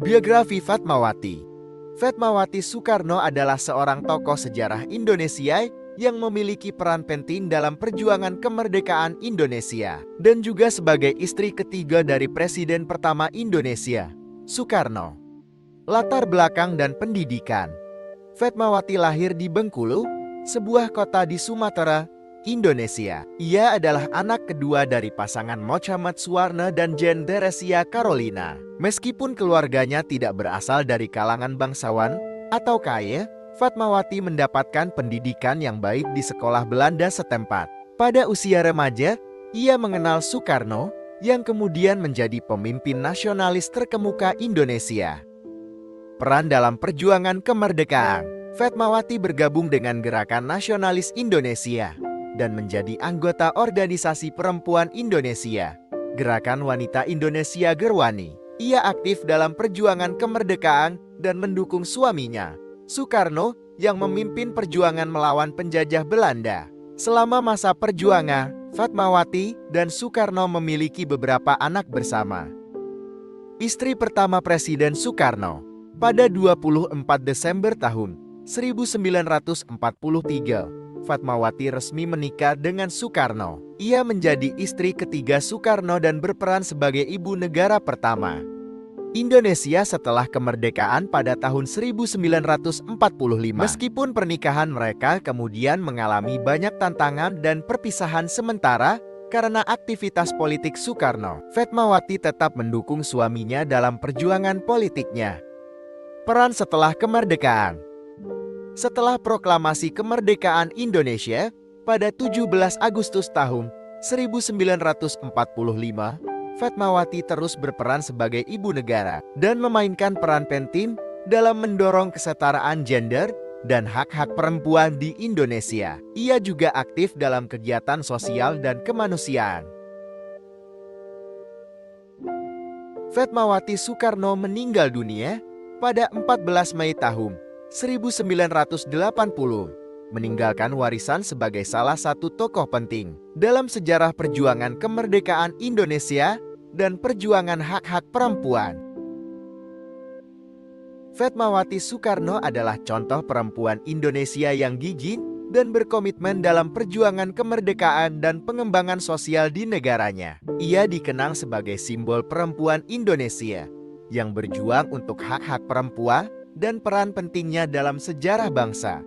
Biografi Fatmawati. Fatmawati Soekarno adalah seorang tokoh sejarah Indonesia yang memiliki peran penting dalam perjuangan kemerdekaan Indonesia dan juga sebagai istri ketiga dari Presiden pertama Indonesia, Soekarno. Latar belakang dan pendidikan. Fatmawati lahir di Bengkulu, sebuah kota di Sumatera, Indonesia. Ia adalah anak kedua dari pasangan Mochamat Suwarna dan Jen Teresia Carolina. Meskipun keluarganya tidak berasal dari kalangan bangsawan atau kaya, Fatmawati mendapatkan pendidikan yang baik di sekolah Belanda setempat. Pada usia remaja, ia mengenal Soekarno yang kemudian menjadi pemimpin nasionalis terkemuka Indonesia. Peran dalam perjuangan kemerdekaan. Fatmawati bergabung dengan Gerakan Nasionalis Indonesia dan menjadi anggota Organisasi Perempuan Indonesia, Gerakan Wanita Indonesia Gerwani. Ia aktif dalam perjuangan kemerdekaan dan mendukung suaminya, Soekarno, yang memimpin perjuangan melawan penjajah Belanda. Selama masa perjuangan, Fatmawati dan Soekarno memiliki beberapa anak bersama. Istri pertama Presiden Soekarno. Pada 24 Desember tahun 1943, Fatmawati resmi menikah dengan Soekarno. Ia menjadi istri ketiga Soekarno dan berperan sebagai ibu negara pertama Indonesia setelah kemerdekaan pada tahun 1945. Meskipun pernikahan mereka kemudian mengalami banyak tantangan dan perpisahan sementara karena aktivitas politik Soekarno, Fatmawati tetap mendukung suaminya dalam perjuangan politiknya. Peran setelah kemerdekaan. Setelah proklamasi kemerdekaan Indonesia pada 17 Agustus tahun 1945, Fatmawati terus berperan sebagai ibu negara dan memainkan peran penting dalam mendorong kesetaraan gender dan hak-hak perempuan di Indonesia. Ia juga aktif dalam kegiatan sosial dan kemanusiaan. Fatmawati Soekarno meninggal dunia pada 14 Mei tahun 1980, meninggalkan warisan sebagai salah satu tokoh penting dalam sejarah perjuangan kemerdekaan Indonesia dan perjuangan hak-hak perempuan. Fatmawati Soekarno adalah contoh perempuan Indonesia yang gigih dan berkomitmen dalam perjuangan kemerdekaan dan pengembangan sosial di negaranya. Ia dikenang sebagai simbol perempuan Indonesia yang berjuang untuk hak-hak perempuan dan peran pentingnya dalam sejarah bangsa.